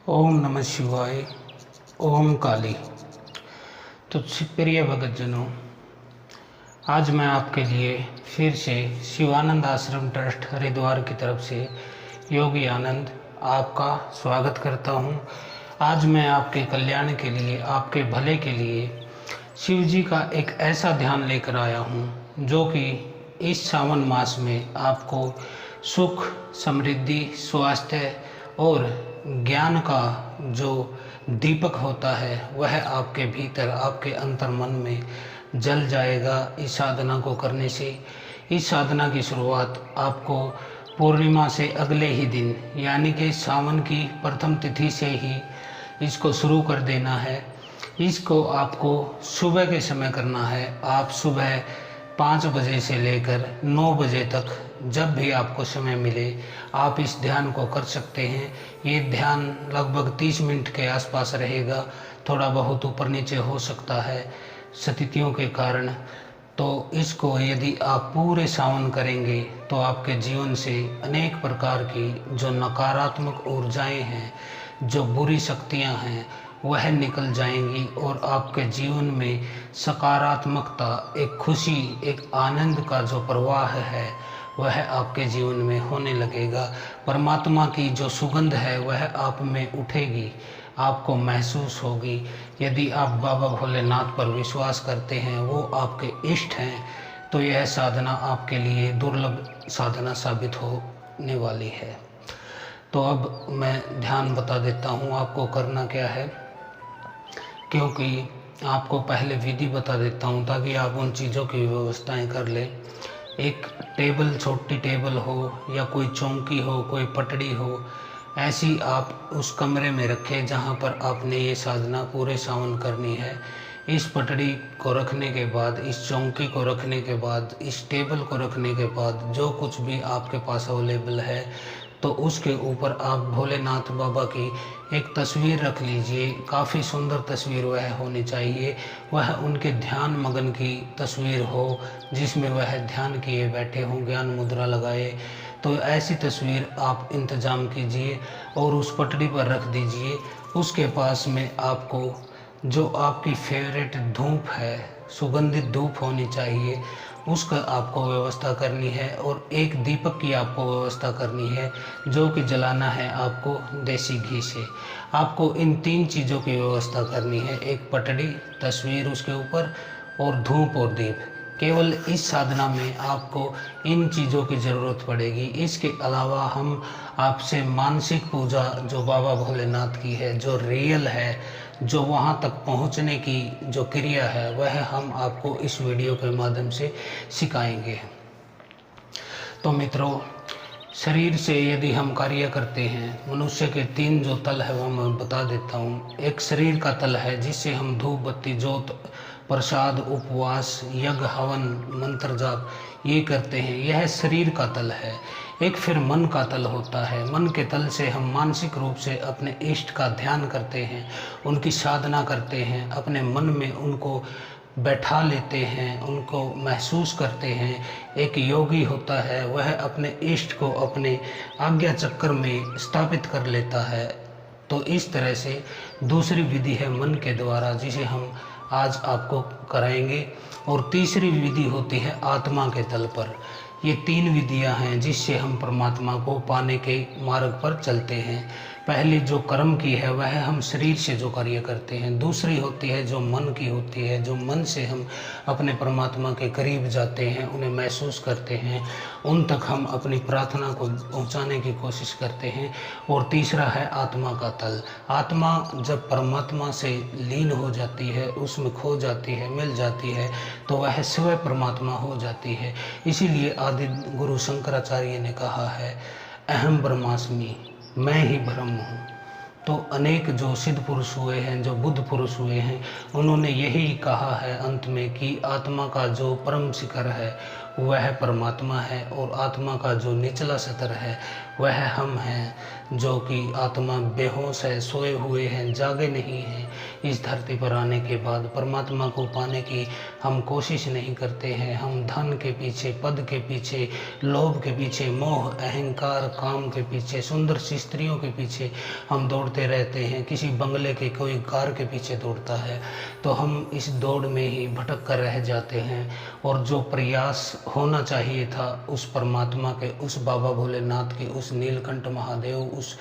ओम नमः शिवाय। ओम काली। तो प्रिय भगतजनों, आज मैं आपके लिए फिर से शिवानंद आश्रम ट्रस्ट हरिद्वार की तरफ से योगी आनंद आपका स्वागत करता हूं। आज मैं आपके कल्याण के लिए, आपके भले के लिए शिव जी का एक ऐसा ध्यान लेकर आया हूं जो कि इस सावन मास में आपको सुख, समृद्धि, स्वास्थ्य और ज्ञान का जो दीपक होता है वह आपके भीतर, आपके अंतर मन में जल जाएगा। इस साधना को करने से, इस साधना की शुरुआत आपको पूर्णिमा से अगले ही दिन यानी कि सावन की प्रथम तिथि से ही इसको शुरू कर देना है। इसको आपको सुबह के समय करना है। आप सुबह 5 बजे से लेकर 9 बजे तक जब भी आपको समय मिले आप इस ध्यान को कर सकते हैं। ये ध्यान लगभग 30 मिनट के आसपास रहेगा, थोड़ा बहुत ऊपर नीचे हो सकता है स्थितियों के कारण। तो इसको यदि आप पूरे सावन करेंगे तो आपके जीवन से अनेक प्रकार की जो नकारात्मक ऊर्जाएं हैं, जो बुरी शक्तियां हैं, वह निकल जाएंगी और आपके जीवन में सकारात्मकता, एक खुशी, एक आनंद का जो प्रवाह है वह आपके जीवन में होने लगेगा। परमात्मा की जो सुगंध है वह आप में उठेगी, आपको महसूस होगी। यदि आप बाबा भोलेनाथ पर विश्वास करते हैं, वो आपके इष्ट हैं, तो यह साधना आपके लिए दुर्लभ साधना साबित होने वाली है। तो अब मैं ध्यान बता देता हूँ आपको करना क्या है, क्योंकि आपको पहले विधि बता देता हूँ ताकि आप उन चीज़ों की व्यवस्थाएं कर लें। एक टेबल, छोटी टेबल हो या कोई चौकी हो, कोई पटड़ी हो, ऐसी आप उस कमरे में रखें जहाँ पर आपने ये साधना पूरे सावन करनी है। इस पटड़ी को रखने के बाद, इस चौकी को रखने के बाद, इस टेबल को रखने के बाद जो कुछ भी आपके पास अवेलेबल है तो उसके ऊपर आप भोलेनाथ बाबा की एक तस्वीर रख लीजिए। काफ़ी सुंदर तस्वीर वह होनी चाहिए। वह उनके ध्यान मगन की तस्वीर हो जिसमें वह ध्यान किए बैठे हों, ज्ञान मुद्रा लगाए। तो ऐसी तस्वीर आप इंतज़ाम कीजिए और उस पटड़ी पर रख दीजिए। उसके पास में आपको जो आपकी फेवरेट धूप है, सुगंधित धूप होनी चाहिए, उसका आपको व्यवस्था करनी है। और एक दीपक की आपको व्यवस्था करनी है जो कि जलाना है आपको देसी घी से। आपको इन 3 चीज़ों की व्यवस्था करनी है, एक पटड़ी, तस्वीर उसके ऊपर और धूप और दीप। केवल इस साधना में आपको इन चीज़ों की ज़रूरत पड़ेगी। इसके अलावा हम आपसे मानसिक पूजा जो बाबा भोलेनाथ की है, जो रियल है, जो वहाँ तक पहुँचने की जो क्रिया है, वह हम आपको इस वीडियो के माध्यम से सिखाएंगे। तो मित्रों, शरीर से यदि हम कार्य करते हैं, मनुष्य के 3 जो तल है वो मैं बता देता हूँ। एक शरीर का तल है जिससे हम धूप बत्ती, ज्योत, प्रसाद, उपवास, यज्ञ, हवन, मंत्र जाप ये करते हैं, यह शरीर का तल है। एक फिर मन का तल होता है। मन के तल से हम मानसिक रूप से अपने इष्ट का ध्यान करते हैं, उनकी साधना करते हैं, अपने मन में उनको बैठा लेते हैं, उनको महसूस करते हैं। एक योगी होता है, वह अपने इष्ट को अपने आज्ञा चक्र में स्थापित कर लेता है। तो इस तरह से दूसरी विधि है मन के द्वारा, जिसे हम आज आपको कराएंगे। और तीसरी विधि होती है आत्मा के तल पर। ये 3 विधियां हैं जिससे हम परमात्मा को पाने के मार्ग पर चलते हैं। पहली जो कर्म की है वह हम शरीर से जो कार्य करते हैं। दूसरी होती है जो मन की होती है, जो मन से हम अपने परमात्मा के करीब जाते हैं, उन्हें महसूस करते हैं, उन तक हम अपनी प्रार्थना को पहुंचाने की कोशिश करते हैं। और तीसरा है आत्मा का तल। आत्मा जब परमात्मा से लीन हो जाती है, उसमें खो जाती है, मिल जाती है, तो वह स्वयं परमात्मा हो जाती है। इसीलिए आदि गुरु शंकराचार्य ने कहा है, अहम ब्रह्मास्मि, मैं ही ब्रह्म हूँ। तो अनेक जो सिद्ध पुरुष हुए हैं, जो बुद्ध पुरुष हुए हैं, उन्होंने यही कहा है अंत में कि आत्मा का जो परम शिखर है वह परमात्मा है, और आत्मा का जो निचला स्तर है वह हम हैं, जो कि आत्मा बेहोश है, सोए हुए हैं, जागे नहीं हैं। इस धरती पर आने के बाद परमात्मा को पाने की हम कोशिश नहीं करते हैं। हम धन के पीछे, पद के पीछे, लोभ के पीछे, मोह अहंकार काम के पीछे, सुंदर सी स्त्रियों के पीछे हम दौड़ते रहते हैं। किसी बंगले के कोई कार के पीछे दौड़ता है, तो हम इस दौड़ में ही भटक कर रह जाते हैं। और जो प्रयास होना चाहिए था उस परमात्मा के, उस बाबा भोलेनाथ के, उस नीलकंठ महादेव, उस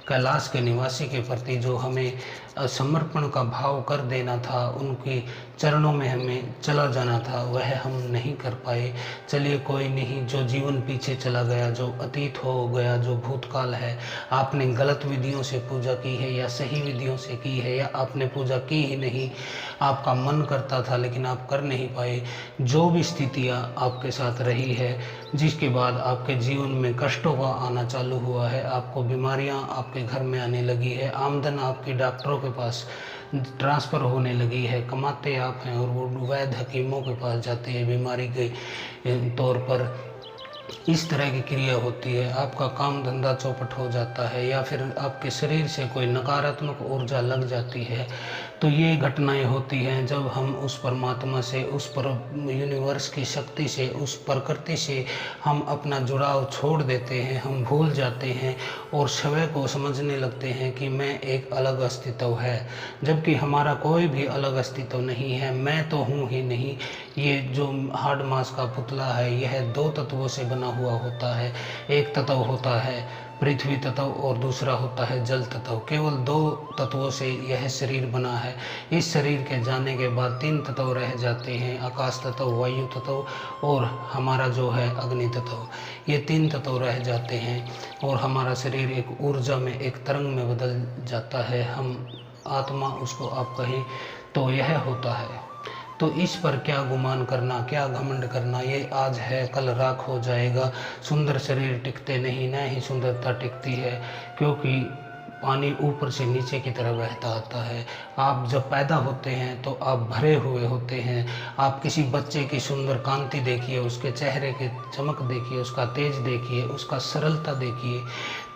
कैलाश के निवासी के प्रति जो हमें समर्पण का भाव कर देना था, उनके चरणों में हमें चला जाना था, वह हम नहीं कर पाए। चलिए कोई नहीं, जो जीवन पीछे चला गया, जो अतीत हो गया, जो भूतकाल है, आपने गलत विधियों से पूजा की है या सही विधियों से की है, या आपने पूजा की ही नहीं, आपका मन करता था लेकिन आप कर नहीं पाए। जो भी स्थितियाँ आपके साथ रही है, जिसके बाद आपके जीवन में कष्टों का आना चालू हुआ है, आपको बीमारियां आपके घर में आने लगी है, आमदन आपकी डॉक्टरों के पास ट्रांसफ़र होने लगी है, कमाते आप हैं और वो वैद्य हकीमों के पास जाते हैं बीमारी के तौर पर, इस तरह की क्रिया होती है। आपका काम धंधा चौपट हो जाता है, या फिर आपके शरीर से कोई नकारात्मक ऊर्जा लग जाती है। तो ये घटनाएं होती हैं जब हम उस परमात्मा से, उस पर यूनिवर्स की शक्ति से, उस प्रकृति से हम अपना जुड़ाव छोड़ देते हैं, हम भूल जाते हैं और स्वयं को समझने लगते हैं कि मैं एक अलग अस्तित्व है, जबकि हमारा कोई भी अलग अस्तित्व नहीं है। मैं तो हूँ ही नहीं। ये जो हार्ड मास का पुतला है, यह दो तत्वों से बना हुआ होता है। एक तत्व होता है पृथ्वी तत्व और दूसरा होता है जल तत्व। केवल दो तत्वों से यह शरीर बना है। इस शरीर के जाने के बाद तीन तत्व रह जाते हैं, आकाश तत्व, वायु तत्व और हमारा जो है अग्नि तत्व। ये तीन तत्व रह जाते हैं और हमारा शरीर एक ऊर्जा में, एक तरंग में बदल जाता है। हम आत्मा उसको आप कहें तो यह होता है। तो इस पर क्या गुमान करना, क्या घमंड करना, ये आज है कल राख हो जाएगा। सुंदर शरीर टिकते नहीं, न ही सुंदरता टिकती है, क्योंकि पानी ऊपर से नीचे की तरफ बहता आता है। आप जब पैदा होते हैं तो आप भरे हुए होते हैं। आप किसी बच्चे की सुंदर कांति देखिए, उसके चेहरे की चमक देखिए, उसका तेज देखिए, उसका सरलता देखिए।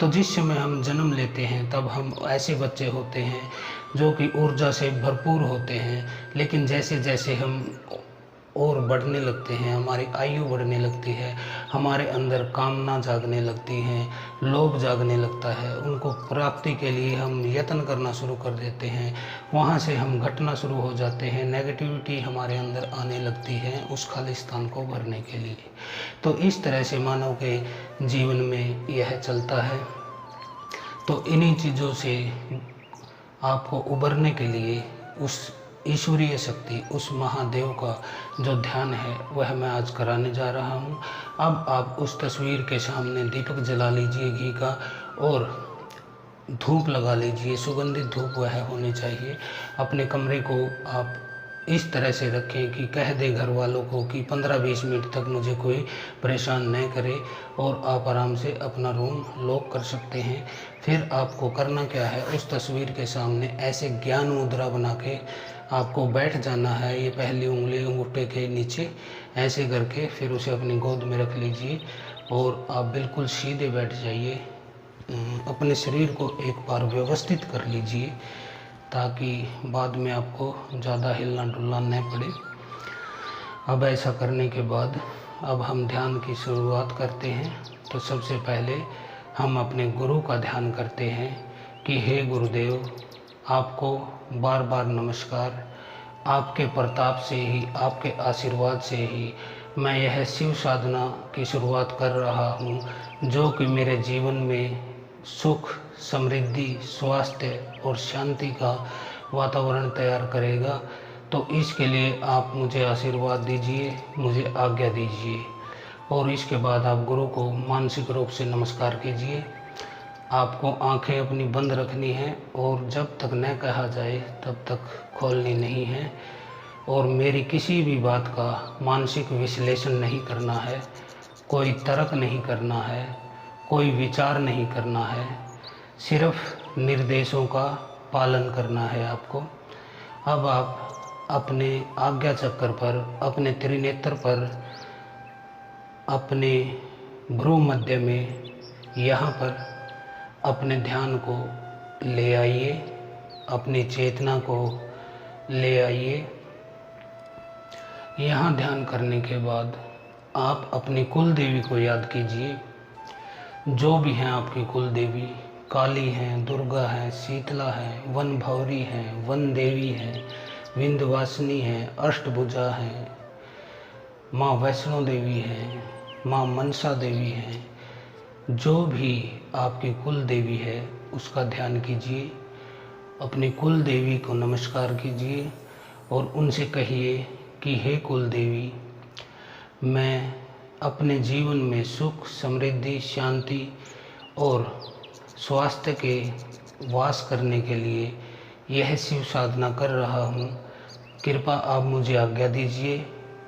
तो जिस समय हम जन्म लेते हैं तब हम ऐसे बच्चे होते हैं जो कि ऊर्जा से भरपूर होते हैं, लेकिन जैसे जैसे हम और बढ़ने लगते हैं, हमारी आयु बढ़ने लगती है, हमारे अंदर कामना जागने लगती हैं, लोभ जागने लगता है, उनको प्राप्ति के लिए हम यत्न करना शुरू कर देते हैं। वहाँ से हम घटना शुरू हो जाते हैं, नेगेटिविटी हमारे अंदर आने लगती है उस खाली स्थान को भरने के लिए। तो इस तरह से मानव के जीवन में यह चलता है। तो इन्हीं चीज़ों से आपको उबरने के लिए उस ईश्वरीय शक्ति, उस महादेव का जो ध्यान है वह मैं आज कराने जा रहा हूँ। अब आप उस तस्वीर के सामने दीपक जला लीजिए घी का, और धूप लगा लीजिए, सुगंधित धूप वह होनी चाहिए। अपने कमरे को आप इस तरह से रखें कि कह दे घर वालों को कि 15-20 मिनट तक मुझे कोई परेशान न करे, और आप आराम से अपना रूम लॉक कर सकते हैं। फिर आपको करना क्या है, उस तस्वीर के सामने ऐसे ज्ञान मुद्रा बना के आपको बैठ जाना है। ये पहली उंगली अंगूठे के नीचे ऐसे करके फिर उसे अपनी गोद में रख लीजिए और आप बिल्कुल सीधे बैठ जाइए। अपने शरीर को एक बार व्यवस्थित कर लीजिए ताकि बाद में आपको ज़्यादा हिलना डुलना न पड़े। अब ऐसा करने के बाद अब हम ध्यान की शुरुआत करते हैं। तो सबसे पहले हम अपने गुरु का ध्यान करते हैं कि हे गुरुदेव, आपको बार बार नमस्कार। आपके प्रताप से ही, आपके आशीर्वाद से ही मैं यह शिव साधना की शुरुआत कर रहा हूँ, जो कि मेरे जीवन में सुख, समृद्धि, स्वास्थ्य और शांति का वातावरण तैयार करेगा। तो इसके लिए आप मुझे आशीर्वाद दीजिए, मुझे आज्ञा दीजिए। और इसके बाद आप गुरु को मानसिक रूप से नमस्कार कीजिए। आपको आंखें अपनी बंद रखनी है और जब तक न कहा जाए तब तक खोलनी नहीं है, और मेरी किसी भी बात का मानसिक विश्लेषण नहीं करना है, कोई तर्क नहीं करना है, कोई विचार नहीं करना है, सिर्फ निर्देशों का पालन करना है आपको। अब आप अपने आज्ञा चक्र पर, अपने त्रिनेत्र पर अपने भ्रू मध्य में यहाँ पर अपने ध्यान को ले आइए, अपनी चेतना को ले आइए। यहाँ ध्यान करने के बाद आप अपनी कुल देवी को याद कीजिए। जो भी हैं आपकी कुल देवी, काली हैं, दुर्गा है, शीतला है, वन भौरी हैं, वन देवी हैं, विंध्यवासिनी हैं, अष्टभुजा हैं, माँ वैष्णो देवी हैं, माँ मनसा देवी हैं। जो भी आपकी कुल देवी है उसका ध्यान कीजिए, अपनी कुल देवी को नमस्कार कीजिए और उनसे कहिए कि हे कुल देवी, मैं अपने जीवन में सुख, समृद्धि, शांति और स्वास्थ्य के वास करने के लिए यह शिव साधना कर रहा हूँ। कृपा आप मुझे आज्ञा दीजिए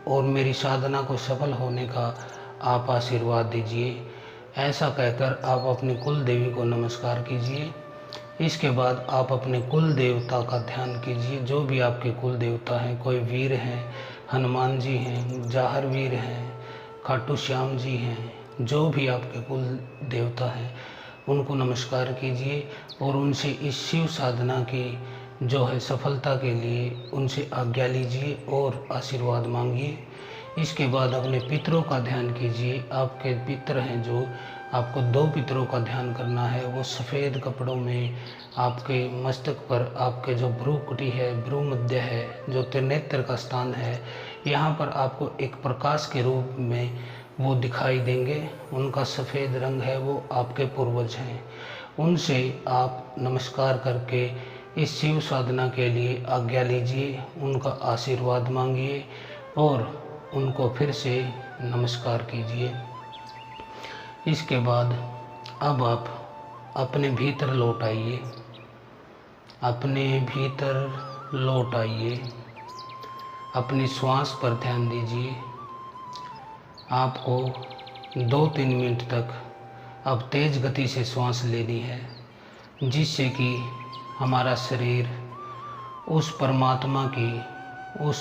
और मेरी साधना को सफल होने का आप आशीर्वाद दीजिए। ऐसा कहकर आप अपनी कुल देवी को नमस्कार कीजिए। इसके बाद आप अपने कुल देवता का ध्यान कीजिए। जो भी आपके कुल देवता हैं, कोई वीर हैं, हनुमान जी हैं, जाहर वीर हैं, खाटू श्याम जी हैं, जो भी आपके कुल देवता हैं उनको नमस्कार कीजिए और उनसे इस शिव साधना की जो है सफलता के लिए उनसे आज्ञा लीजिए और आशीर्वाद मांगिए। इसके बाद अपने पितरों का ध्यान कीजिए। आपके पितर हैं, जो आपको 2 पितरों का ध्यान करना है। वो सफ़ेद कपड़ों में आपके मस्तक पर, आपके जो भ्रूकुटी है, भ्रू मध्य है, जो त्रिनेत्र का स्थान है, यहाँ पर आपको एक प्रकाश के रूप में वो दिखाई देंगे। उनका सफ़ेद रंग है, वो आपके पूर्वज हैं। उनसे आप नमस्कार करके इस शिव साधना के लिए आज्ञा लीजिए, उनका आशीर्वाद मांगिए और उनको फिर से नमस्कार कीजिए। इसके बाद अब आप अपने भीतर लौट आइए, अपने भीतर लौट आइए, अपनी श्वास पर ध्यान दीजिए। आपको 2-3 मिनट तक अब तेज़ गति से श्वास लेनी है, जिससे कि हमारा शरीर उस परमात्मा की, उस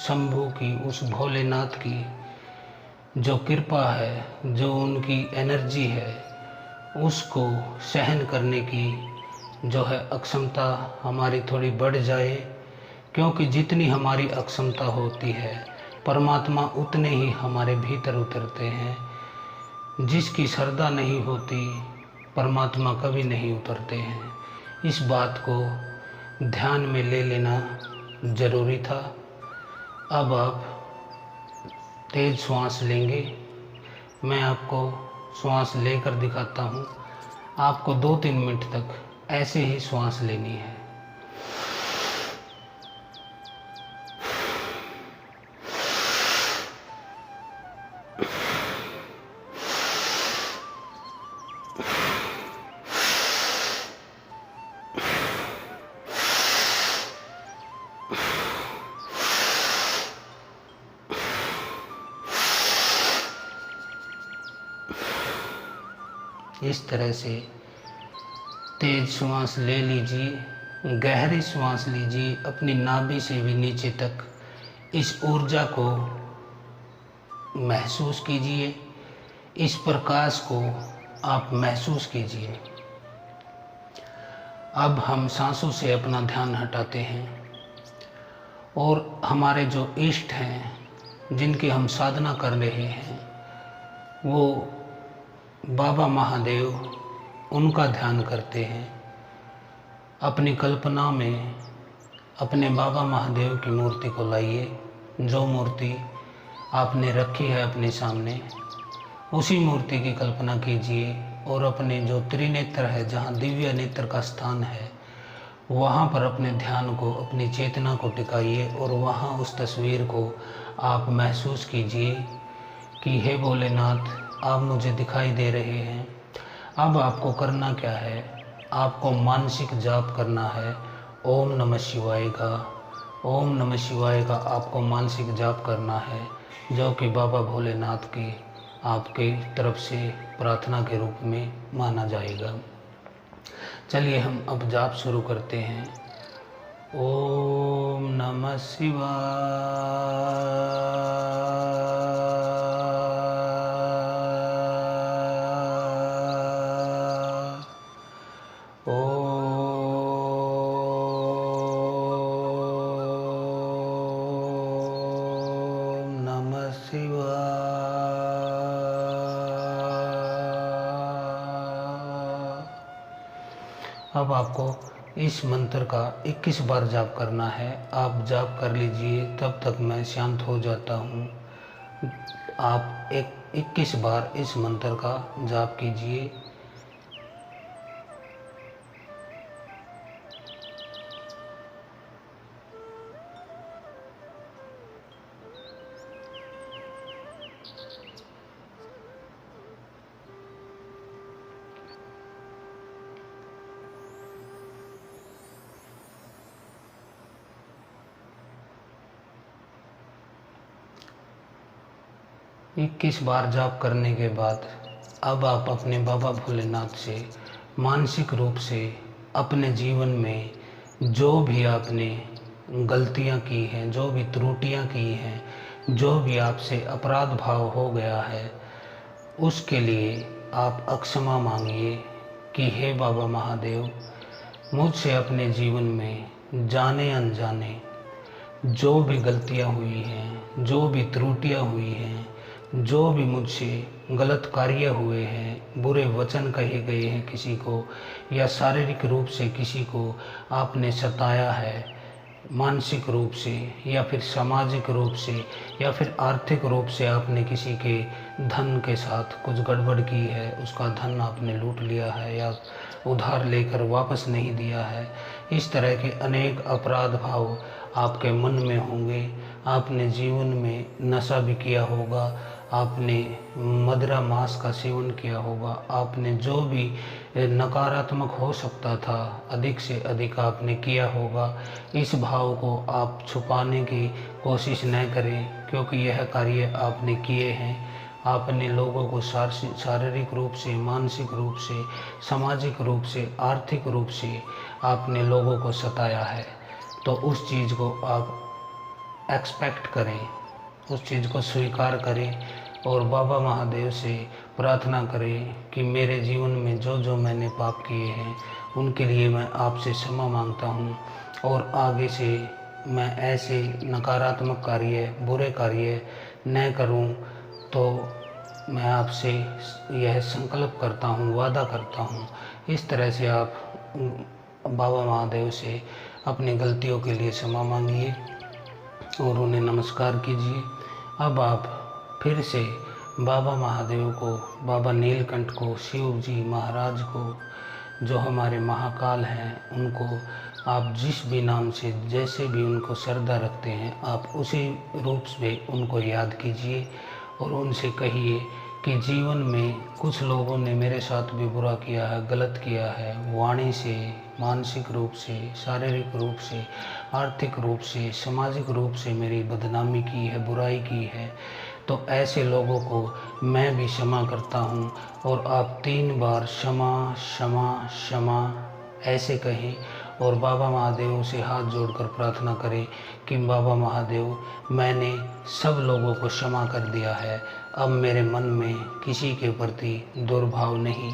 शंभु की, उस भोलेनाथ की जो कृपा है, जो उनकी एनर्जी है, उसको सहन करने की जो है अक्षमता हमारी थोड़ी बढ़ जाए। क्योंकि जितनी हमारी अक्षमता होती है, परमात्मा उतने ही हमारे भीतर उतरते हैं। जिसकी श्रद्धा नहीं होती, परमात्मा कभी नहीं उतरते हैं। इस बात को ध्यान में ले लेना ज़रूरी था। अब आप तेज़ श्वास लेंगे। मैं आपको श्वास लेकर दिखाता हूँ। आपको 2-3 मिनट तक ऐसे ही श्वास लेनी है। इस तरह से तेज श्वास ले लीजिए, गहरी श्वास लीजिए, अपनी नाभि से भी नीचे तक इस ऊर्जा को महसूस कीजिए, इस प्रकाश को आप महसूस कीजिए। अब हम सांसों से अपना ध्यान हटाते हैं और हमारे जो इष्ट हैं, जिनकी हम साधना कर रहे हैं, वो बाबा महादेव, उनका ध्यान करते हैं। अपनी कल्पना में अपने बाबा महादेव की मूर्ति को लाइए। जो मूर्ति आपने रखी है अपने सामने, उसी मूर्ति की कल्पना कीजिए और अपने जो त्रिनेत्र है, जहाँ दिव्य नेत्र का स्थान है, वहाँ पर अपने ध्यान को, अपनी चेतना को टिकाइए और वहाँ उस तस्वीर को आप महसूस कीजिए कि हे भोलेनाथ, आप मुझे दिखाई दे रहे हैं। अब आपको करना क्या है? आपको मानसिक जाप करना है। ओम नमः शिवाय का, ओम नमः शिवाय का आपको मानसिक जाप करना है, जो कि बाबा भोलेनाथ की आपके तरफ से प्रार्थना के रूप में माना जाएगा। चलिए हम अब जाप शुरू करते हैं। ओम नमः शिवाय। अब आपको इस मंत्र का 21 बार जाप करना है। आप जाप कर लीजिए, तब तक मैं शांत हो जाता हूँ। आप 21 बार इस मंत्र का जाप कीजिए। 21 बार जाप करने के बाद अब आप अपने बाबा भोलेनाथ से मानसिक रूप से अपने जीवन में जो भी आपने गलतियां की हैं, जो भी त्रुटियां की हैं, जो भी आपसे अपराध भाव हो गया है, उसके लिए आप अक्षमा मांगिए कि हे बाबा महादेव, मुझसे अपने जीवन में जाने अनजाने जो भी गलतियां हुई हैं, जो भी त्रुटियां हुई हैं, जो भी मुझसे गलत कार्य हुए हैं, बुरे वचन कहे गए हैं किसी को, या शारीरिक रूप से किसी को आपने सताया है, मानसिक रूप से या फिर सामाजिक रूप से या फिर आर्थिक रूप से आपने किसी के धन के साथ कुछ गड़बड़ की है, उसका धन आपने लूट लिया है या उधार लेकर वापस नहीं दिया है, इस तरह के अनेक अपराध भाव आपके मन में होंगे। आपने जीवन में नशा भी किया होगा, आपने मदिरा मांस का सेवन किया होगा, आपने जो भी नकारात्मक हो सकता था अधिक से अधिक आपने किया होगा। इस भाव को आप छुपाने की कोशिश न करें, क्योंकि यह कार्य आपने किए हैं। आपने लोगों को शारीरिक रूप से, मानसिक रूप से, सामाजिक रूप से, आर्थिक रूप से आपने लोगों को सताया है। तो उस चीज़ को आप एक्सपेक्ट करें, उस चीज़ को स्वीकार करें और बाबा महादेव से प्रार्थना करें कि मेरे जीवन में जो जो मैंने पाप किए हैं उनके लिए मैं आपसे क्षमा मांगता हूँ, और आगे से मैं ऐसे नकारात्मक कार्य, बुरे कार्य न करूँ। तो मैं आपसे यह संकल्प करता हूँ, वादा करता हूँ। इस तरह से आप बाबा महादेव से अपनी गलतियों के लिए क्षमा मांगिए और उन्हें नमस्कार कीजिए। अब आप फिर से बाबा महादेव को, बाबा नीलकंठ को, शिव जी महाराज को, जो हमारे महाकाल हैं, उनको आप जिस भी नाम से, जैसे भी उनको श्रद्धा रखते हैं, आप उसी रूप में उनको याद कीजिए और उनसे कहिए कि जीवन में कुछ लोगों ने मेरे साथ भी बुरा किया है, गलत किया है, वाणी से, मानसिक रूप से, शारीरिक रूप से, आर्थिक रूप से, सामाजिक रूप से मेरी बदनामी की है, बुराई की है। तो ऐसे लोगों को मैं भी क्षमा करता हूँ। और आप 3 बार क्षमा क्षमा क्षमा ऐसे कहें और बाबा महादेव से हाथ जोड़कर प्रार्थना करें कि बाबा महादेव, मैंने सब लोगों को क्षमा कर दिया है। अब मेरे मन में किसी के प्रति दुर्भाव नहीं,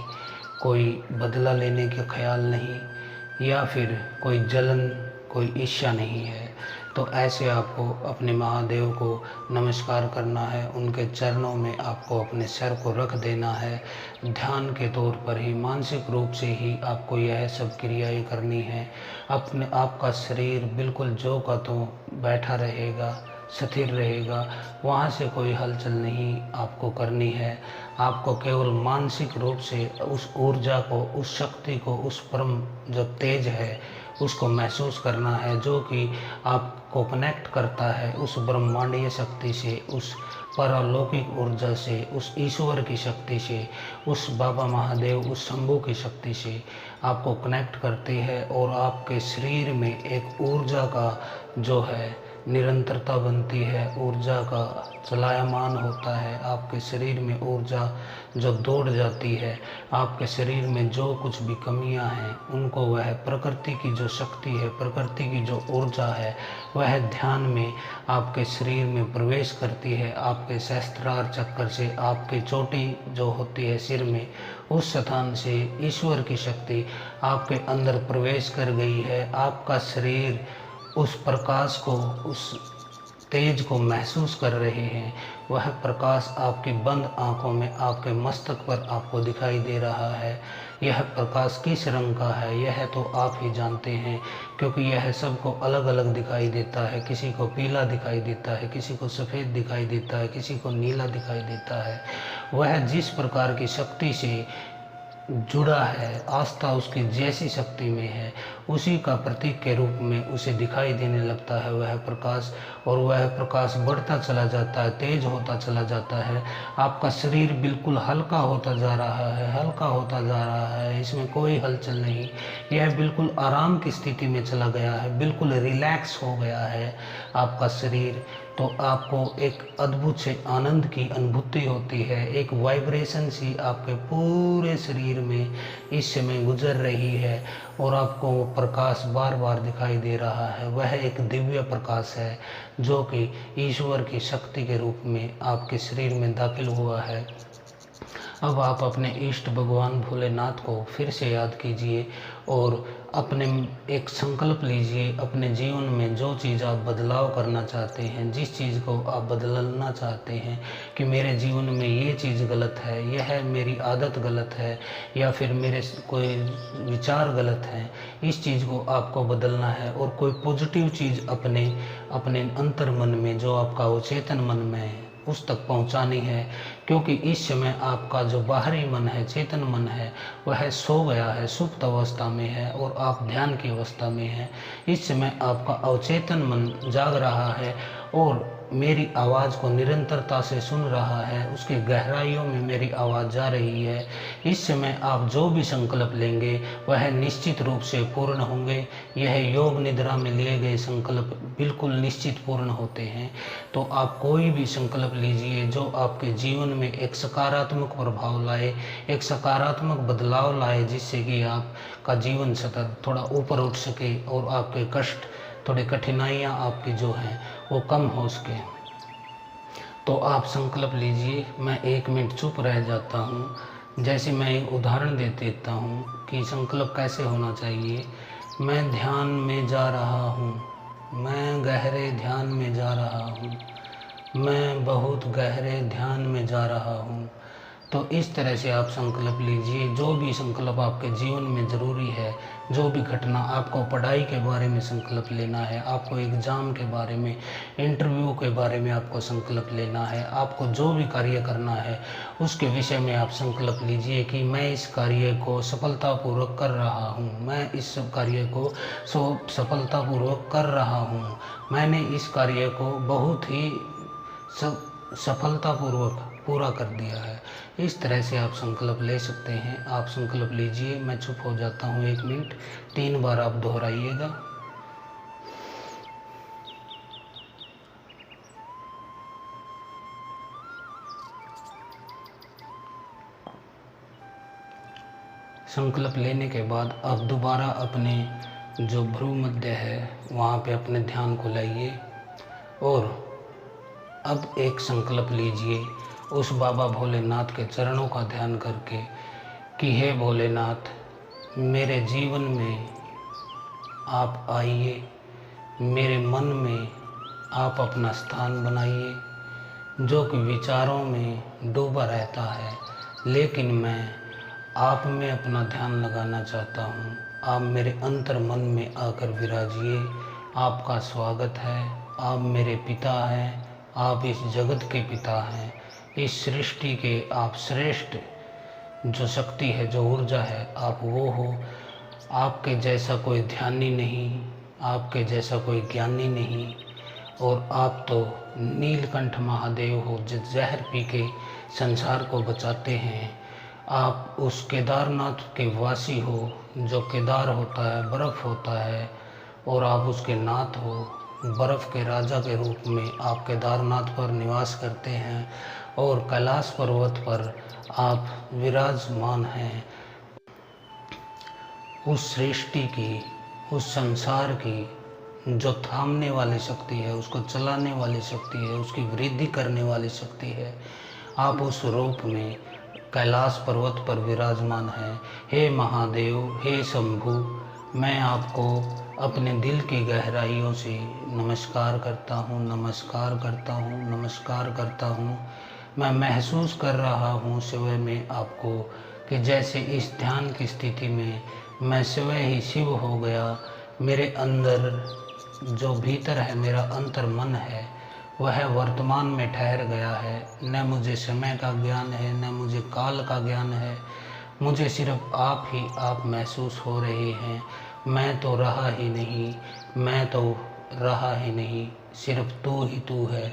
कोई बदला लेने का ख्याल नहीं, या फिर कोई जलन, कोई ईर्ष्या नहीं है। तो ऐसे आपको अपने महादेव को नमस्कार करना है, उनके चरणों में आपको अपने सर को रख देना है। ध्यान के तौर पर ही, मानसिक रूप से ही आपको यह सब क्रियाएं करनी है। अपने आपका शरीर बिल्कुल जो का तो बैठा रहेगा, स्थिर रहेगा, वहाँ से कोई हलचल नहीं आपको करनी है। आपको केवल मानसिक रूप से उस ऊर्जा को, उस शक्ति को, उस परम जो तेज है उसको महसूस करना है, जो कि आपको कनेक्ट करता है उस ब्रह्मांडीय शक्ति से, उस पारलौकिक ऊर्जा से, उस ईश्वर की शक्ति से, उस बाबा महादेव, उस शंभू की शक्ति से आपको कनेक्ट करती है। और आपके शरीर में एक ऊर्जा का जो है निरंतरता बनती है, ऊर्जा का चलायमान होता है, आपके शरीर में ऊर्जा जो दौड़ जाती है। आपके शरीर में जो कुछ भी कमियां हैं उनको वह प्रकृति की जो शक्ति है, प्रकृति की जो ऊर्जा है, वह ध्यान में आपके शरीर में प्रवेश करती है। आपके सहस्त्रार चक्र से, आपकी चोटी जो होती है सिर में, उस स्थान से ईश्वर की शक्ति आपके अंदर प्रवेश कर गई है। आपका शरीर उस प्रकाश को, उस तेज को महसूस कर रहे हैं। वह प्रकाश आपकी बंद आंखों में, आपके मस्तक पर आपको दिखाई दे रहा है। यह प्रकाश किस रंग का है यह तो आप ही जानते हैं, क्योंकि यह सबको अलग अलग दिखाई देता है। किसी को पीला दिखाई देता है, किसी को सफ़ेद दिखाई देता है, किसी को नीला दिखाई देता है। वह जिस प्रकार की शक्ति से जुड़ा है, आस्था उसकी जैसी शक्ति में है, उसी का प्रतीक के रूप में उसे दिखाई देने लगता है वह प्रकाश। और वह प्रकाश बढ़ता चला जाता है, तेज होता चला जाता है। आपका शरीर बिल्कुल हल्का होता जा रहा है, हल्का होता जा रहा है, इसमें कोई हलचल नहीं। यह बिल्कुल आराम की स्थिति में चला गया है, बिल्कुल रिलैक्स हो गया है आपका शरीर। तो आपको एक अद्भुत से आनंद की अनुभूति होती है, एक वाइब्रेशन सी आपके पूरे शरीर में इस समय गुजर रही है और आपको वो प्रकाश बार बार दिखाई दे रहा है। वह एक दिव्य प्रकाश है जो कि ईश्वर की शक्ति के रूप में आपके शरीर में दाखिल हुआ है। अब आप अपने इष्ट भगवान भोलेनाथ को फिर से याद कीजिए और अपने एक संकल्प लीजिए। अपने जीवन में जो चीज़ आप बदलाव करना चाहते हैं, जिस चीज़ को आप बदलना चाहते हैं कि मेरे जीवन में ये चीज़ गलत है, यह मेरी आदत गलत है या फिर मेरे कोई विचार गलत हैं, इस चीज़ को आपको बदलना है और कोई पॉजिटिव चीज़ अपने अंतर मन में जो आपका वो चेतन मन में है उस तक पहुंचानी है। क्योंकि इस समय आपका जो बाहरी मन है, चेतन मन है, वह सो गया है, सुप्त अवस्था में है और आप ध्यान की अवस्था में हैं। इस समय आपका अवचेतन मन जाग रहा है और मेरी आवाज़ को निरंतरता से सुन रहा है, उसकी गहराइयों में मेरी आवाज़ जा रही है। इस समय आप जो भी संकल्प लेंगे वह निश्चित रूप से पूर्ण होंगे। यह योग निद्रा में लिए गए संकल्प बिल्कुल निश्चित पूर्ण होते हैं। तो आप कोई भी संकल्प लीजिए जो आपके जीवन में एक सकारात्मक प्रभाव लाए, एक सकारात्मक बदलाव लाए, जिससे कि आपका जीवन सतत थोड़ा ऊपर उठ सके और आपके कष्ट, थोड़ी कठिनाइयाँ आपकी जो हैं वो कम हो सके। तो आप संकल्प लीजिए। मैं 1 मिनट चुप रह जाता हूँ। जैसे मैं एक उदाहरण दे देता हूँ कि संकल्प कैसे होना चाहिए। मैं ध्यान में जा रहा हूँ, मैं गहरे ध्यान में जा रहा हूँ, मैं बहुत गहरे ध्यान में जा रहा हूँ। तो इस तरह से आप संकल्प लीजिए। जो भी संकल्प आपके जीवन में ज़रूरी है, जो भी घटना, आपको पढ़ाई के बारे में संकल्प लेना है, आपको एग्ज़ाम के बारे में, इंटरव्यू के बारे में आपको संकल्प लेना है, आपको जो भी कार्य करना है उसके विषय में आप संकल्प लीजिए कि मैं इस कार्य को सफलतापूर्वक कर रहा हूँ, मैं इस कार्य को सफलतापूर्वक कर रहा हूँ, मैंने इस कार्य को बहुत ही सफलतापूर्वक पूरा कर दिया है। इस तरह से आप संकल्प ले सकते हैं। आप संकल्प लीजिए। मैं चुप हो जाता हूँ 1 मिनट। 3 बार आप दोहराइएगा। संकल्प लेने के बाद आप दोबारा अपने जो भ्रू मध्य है वहाँ पे अपने ध्यान को लाइए और अब एक संकल्प लीजिए उस बाबा भोलेनाथ के चरणों का ध्यान करके कि हे भोलेनाथ, मेरे जीवन में आप आइए, मेरे मन में आप अपना स्थान बनाइए। जो कि विचारों में डूबा रहता है, लेकिन मैं आप में अपना ध्यान लगाना चाहता हूँ। आप मेरे अंतर मन में आकर विराजिए। आपका स्वागत है। आप मेरे पिता हैं, आप इस जगत के पिता हैं, इस सृष्टि के आप श्रेष्ठ जो शक्ति है, जो ऊर्जा है, आप वो हो। आपके जैसा कोई ध्यानी नहीं, आपके जैसा कोई ज्ञानी नहीं, और आप तो नीलकंठ महादेव हो जो जहर पी के संसार को बचाते हैं। आप उस केदारनाथ के वासी हो जो केदार होता है, बर्फ़ होता है, और आप उसके नाथ हो। बर्फ़ के राजा के रूप में आप केदारनाथ पर निवास करते हैं और कैलाश पर्वत पर आप विराजमान हैं। उस सृष्टि की, उस संसार की जो थामने वाली शक्ति है, उसको चलाने वाली शक्ति है, उसकी वृद्धि करने वाली शक्ति है, आप उस रूप में कैलाश पर्वत पर विराजमान हैं। हे महादेव, हे शंभु, मैं आपको अपने दिल की गहराइयों से नमस्कार करता हूँ, नमस्कार करता हूँ, नमस्कार करता हूँ। मैं महसूस कर रहा हूँ स्वयं में आपको कि जैसे इस ध्यान की स्थिति में मैं स्वयं ही शिव हो गया। मेरे अंदर जो भीतर है, मेरा अंतर मन है, वह वर्तमान में ठहर गया है। न मुझे समय का ज्ञान है, न मुझे काल का ज्ञान है। मुझे सिर्फ आप ही आप महसूस हो रहे हैं। मैं तो रहा ही नहीं, मैं तो रहा ही नहीं, सिर्फ तू ही तू है।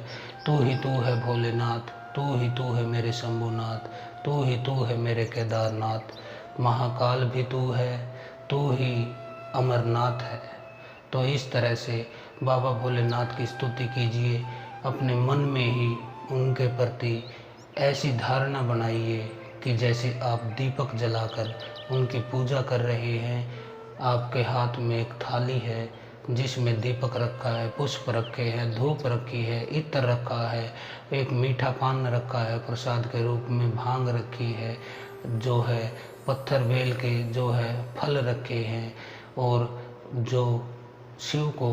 तू ही तू है भोलेनाथ, तू ही तू है मेरे शंभुनाथ, तू ही तू है मेरे केदारनाथ। महाकाल भी तू है, तू ही अमरनाथ है। तो इस तरह से बाबा भोलेनाथ की स्तुति कीजिए। अपने मन में ही उनके प्रति ऐसी धारणा बनाइए कि जैसे आप दीपक जलाकर उनकी पूजा कर रहे हैं। आपके हाथ में एक थाली है जिसमें दीपक रखा है, पुष्प रखे हैं, धूप रखी है, इत्र रखा है, एक मीठा पान रखा है, प्रसाद के रूप में भांग रखी है, जो है पत्थर बेल के जो है फल रखे हैं, और जो शिव को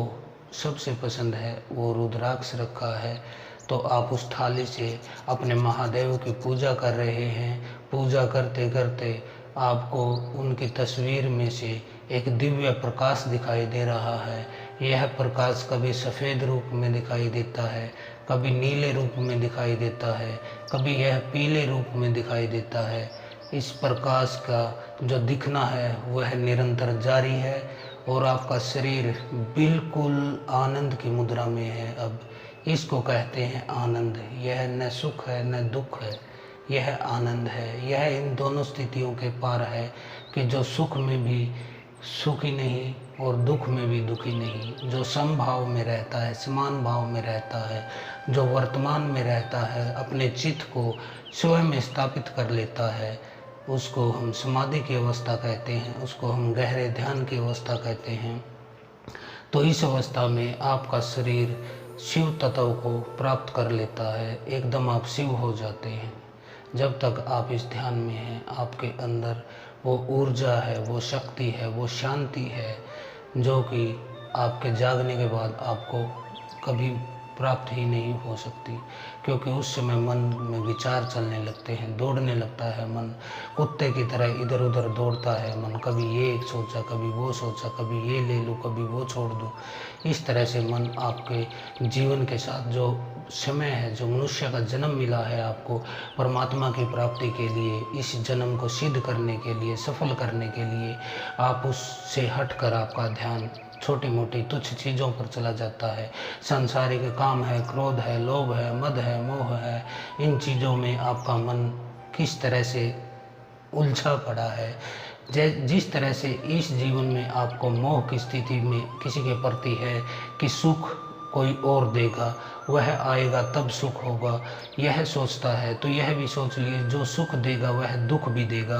सबसे पसंद है वो रुद्राक्ष रखा है। तो आप उस थाली से अपने महादेव की पूजा कर रहे हैं। पूजा करते करते आपको उनकी तस्वीर में से एक दिव्य प्रकाश दिखाई दे रहा है। यह प्रकाश कभी सफ़ेद रूप में दिखाई देता है, कभी नीले रूप में दिखाई देता है, कभी यह पीले रूप में दिखाई देता है। इस प्रकाश का जो दिखना है वह निरंतर जारी है और आपका शरीर बिल्कुल आनंद की मुद्रा में है। अब इसको कहते हैं आनंद। यह न सुख है न दुख है, यह आनंद है। यह इन दोनों स्थितियों के पार है कि जो सुख में भी सुखी नहीं और दुख में भी दुखी नहीं, जो समभाव में रहता है, समान भाव में रहता है, जो वर्तमान में रहता है, अपने चित्त को स्वयं में स्थापित कर लेता है, उसको हम समाधि की अवस्था कहते हैं, उसको हम गहरे ध्यान की अवस्था कहते हैं। तो इस अवस्था में आपका शरीर शिव तत्व को प्राप्त कर लेता है, एकदम आप शिव हो जाते हैं। जब तक आप इस ध्यान में हैं, आपके अंदर वो ऊर्जा है, वो शक्ति है, वो शांति है, जो कि आपके जागने के बाद आपको कभी प्राप्त ही नहीं हो सकती। क्योंकि उस समय मन में विचार चलने लगते हैं, दौड़ने लगता है मन, कुत्ते की तरह इधर उधर दौड़ता है मन। कभी ये सोचा, कभी वो सोचा, कभी ये ले लूँ, कभी वो छोड़ दूँ। इस तरह से मन आपके जीवन के साथ जो समय है, जो मनुष्य का जन्म मिला है आपको परमात्मा की प्राप्ति के लिए, इस जन्म को सिद्ध करने के लिए, सफल करने के लिए, आप उससे हटकर आपका ध्यान छोटी मोटी तुच्छ चीज़ों पर चला जाता है। सांसारिक काम है, क्रोध है, लोभ है, मद है, मोह है, इन चीज़ों में आपका मन किस तरह से उलझा पड़ा है। जिस तरह से इस जीवन में आपको मोह की स्थिति में किसी के प्रति है कि सुख कोई और देगा, वह आएगा तब सुख होगा, यह सोचता है, तो यह भी सोच लिए जो सुख देगा वह दुख भी देगा।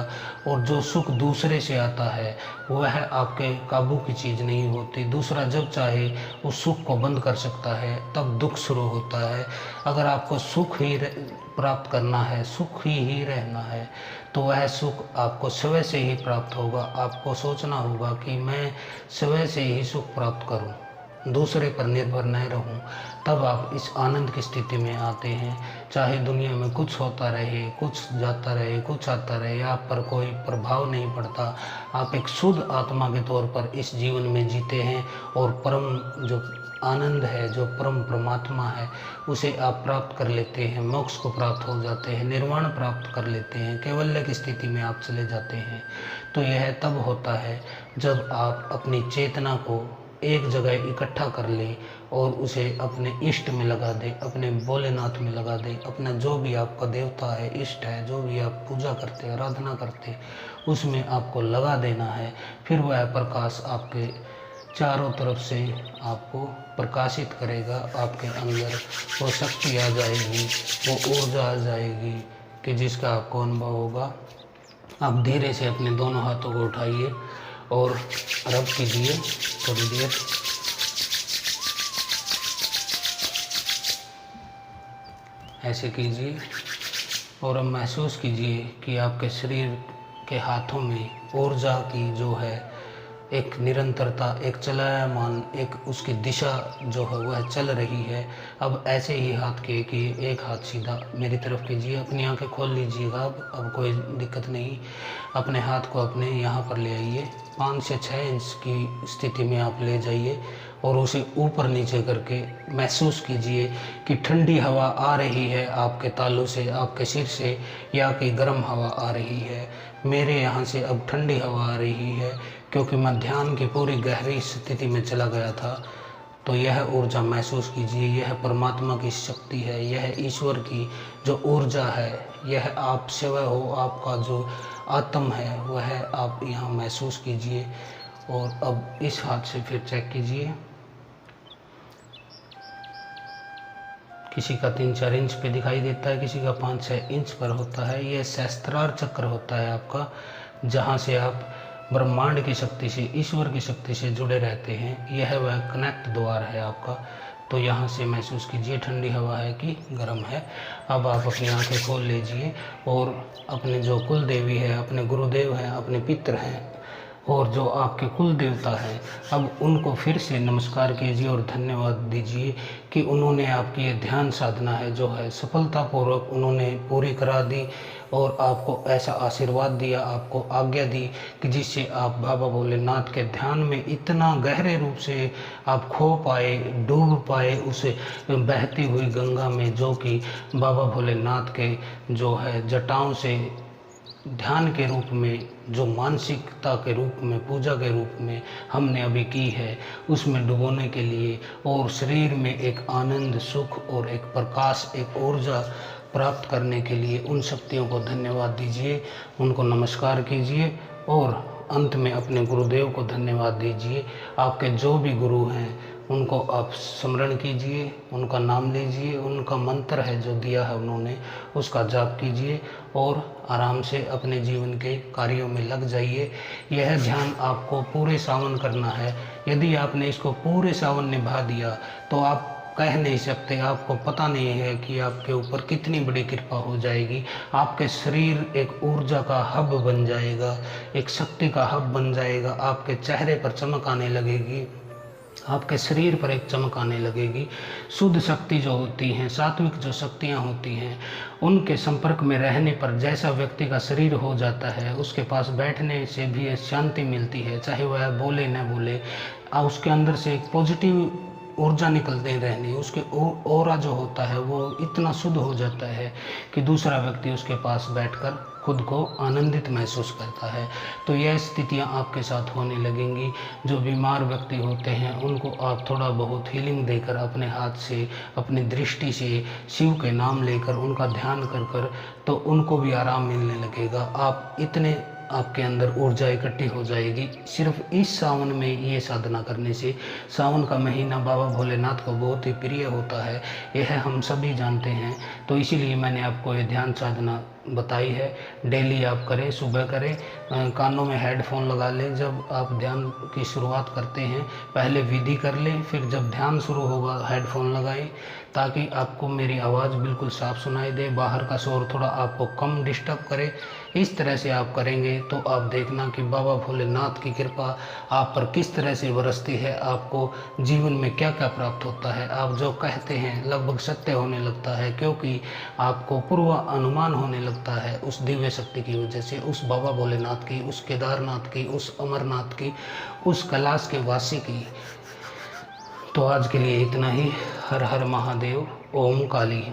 और जो सुख दूसरे से आता है वह आपके काबू की चीज़ नहीं होती। दूसरा जब चाहे उस सुख को बंद कर सकता है, तब दुख शुरू होता है। अगर आपको सुख ही प्राप्त करना है, सुख ही रहना है, तो वह सुख आपको स्वयं से ही प्राप्त होगा। आपको सोचना होगा कि मैं स्वयं से ही सुख प्राप्त करूं, दूसरे पर निर्भर न रहूं। तब आप इस आनंद की स्थिति में आते हैं। चाहे दुनिया में कुछ होता रहे, कुछ जाता रहे, कुछ आता रहे, आप पर कोई प्रभाव नहीं पड़ता। आप एक शुद्ध आत्मा के तौर पर इस जीवन में जीते हैं और परम जो आनंद है, जो परम परमात्मा है, उसे आप प्राप्त कर लेते हैं। मोक्ष को प्राप्त हो जाते हैं, निर्वाण प्राप्त कर लेते हैं, कैवल्य की स्थिति में आप चले जाते हैं। तो यह तब होता है जब आप अपनी चेतना को एक जगह इकट्ठा कर ले और उसे अपने इष्ट में लगा दे, अपने भोलेनाथ में लगा दे। अपना जो भी आपका देवता है, इष्ट है, जो भी आप पूजा करते, आराधना करते, उसमें आपको लगा देना है। फिर वह प्रकाश आपके चारों तरफ से आपको प्रकाशित करेगा। आपके अंदर वो शक्ति आ जाएगी, वो ऊर्जा आ जाएगी कि जिसका आपको अनुभव होगा। आप धीरे से अपने दोनों हाथों को उठाइए और रब कीजिए थोड़ी देर। ऐसे कीजिए और अब महसूस कीजिए कि आपके शरीर के हाथों में ऊर्जा की जो है एक निरंतरता, एक चलायमान, एक उसकी दिशा जो है वह चल रही है। अब ऐसे ही हाथ के कि एक हाथ सीधा मेरी तरफ कीजिए, अपनी आंखें खोल लीजिएगा। अब कोई दिक्कत नहीं। अपने हाथ को अपने यहाँ पर ले आइए, 5 से 6 इंच की स्थिति में आप ले जाइए और उसे ऊपर नीचे करके महसूस कीजिए कि ठंडी हवा आ रही है आपके तालू से, आपके सिर से, या कि गर्म हवा आ रही है। मेरे यहाँ से अब ठंडी हवा आ रही है क्योंकि मैं ध्यान की पूरी गहरी स्थिति में चला गया था। तो यह ऊर्जा महसूस कीजिए, यह परमात्मा की शक्ति है, यह ईश्वर की जो ऊर्जा है, यह आप सेवा हो, आपका जो आत्म है वह आप यहाँ महसूस कीजिए। और अब इस हाथ से फिर चेक कीजिए, किसी का 3-4 इंच पे दिखाई देता है, किसी का 5-6 इंच पर होता है। यह सहस्त्रार चक्र होता है आपका, जहाँ से आप ब्रह्मांड की शक्ति से, ईश्वर की शक्ति से जुड़े रहते हैं। यह वह कनेक्ट द्वार है आपका। तो यहाँ से महसूस कीजिए ठंडी हवा है कि गर्म है। अब आप अपनी आंखें खोल लीजिए और अपने जो कुल देवी है, अपने गुरुदेव हैं, अपने पितर हैं और जो आपके कुल देवता हैं, अब उनको फिर से नमस्कार कीजिए और धन्यवाद दीजिए कि उन्होंने आपकी ये ध्यान साधना है जो है सफलतापूर्वक उन्होंने पूरी करा दी और आपको ऐसा आशीर्वाद दिया, आपको आज्ञा दी कि जिससे आप बाबा भोलेनाथ के ध्यान में इतना गहरे रूप से आप खो पाए, डूब पाए उस बहती हुई गंगा में, जो कि बाबा भोलेनाथ के जो है जटाओं से ध्यान के रूप में, जो मानसिकता के रूप में, पूजा के रूप में हमने अभी की है, उसमें डुबोने के लिए और शरीर में एक आनंद, सुख और एक प्रकाश, एक ऊर्जा प्राप्त करने के लिए उन शक्तियों को धन्यवाद दीजिए, उनको नमस्कार कीजिए और अंत में अपने गुरुदेव को धन्यवाद दीजिए। आपके जो भी गुरु हैं उनको आप स्मरण कीजिए, उनका नाम लीजिए, उनका मंत्र है जो दिया है उन्होंने, उसका जाप कीजिए और आराम से अपने जीवन के कार्यों में लग जाइए। यह ध्यान आपको पूरे सावन करना है। यदि आपने इसको पूरे सावन निभा दिया तो आप कह नहीं सकते, आपको पता नहीं है कि आपके ऊपर कितनी बड़ी कृपा हो जाएगी। आपके शरीर एक ऊर्जा का हब बन जाएगा, एक शक्ति का हब बन जाएगा। आपके चेहरे पर चमक आने लगेगी, आपके शरीर पर एक चमक आने लगेगी। शुद्ध शक्ति जो होती हैं, सात्विक जो शक्तियाँ होती हैं, उनके संपर्क में रहने पर जैसा व्यक्ति का शरीर हो जाता है, उसके पास बैठने से भी शांति मिलती है, चाहे वह बोले न बोले। उसके अंदर से एक पॉजिटिव ऊर्जा निकलते रहनी, उसके ऑरा जो होता है वो इतना शुद्ध हो जाता है कि दूसरा व्यक्ति उसके पास बैठकर खुद को आनंदित महसूस करता है। तो यह स्थितियां आपके साथ होने लगेंगी। जो बीमार व्यक्ति होते हैं उनको आप थोड़ा बहुत हीलिंग देकर, अपने हाथ से, अपनी दृष्टि से शिव के नाम लेकर, उनका ध्यान कर कर, तो उनको भी आराम मिलने लगेगा। आप इतने आपके अंदर ऊर्जा इकट्ठी हो जाएगी सिर्फ इस सावन में ये साधना करने से। सावन का महीना बाबा भोलेनाथ को बहुत ही प्रिय होता है, यह हम सभी जानते हैं। तो इसीलिए मैंने आपको ये ध्यान साधना बताई है। डेली आप करें, सुबह करें, कानों में हेडफोन लगा लें। जब आप ध्यान की शुरुआत करते हैं पहले विधि कर लें, फिर जब ध्यान शुरू होगा हेडफोन लगाएं ताकि आपको मेरी आवाज़ बिल्कुल साफ सुनाई दे, बाहर का शोर थोड़ा आपको कम डिस्टर्ब करे। इस तरह से आप करेंगे तो आप देखना कि बाबा भोलेनाथ की कृपा आप पर किस तरह से बरसती है, आपको जीवन में क्या क्या प्राप्त होता है। आप जो कहते हैं लगभग सत्य होने लगता है, क्योंकि आपको पूर्व अनुमान होने लगता है उस दिव्य शक्ति की वजह से, उस बाबा भोलेनाथ की, उस केदारनाथ की, उस अमरनाथ की, उस कैलाश के वासी की। तो आज के लिए इतना ही। हर हर महादेव। ओम काली।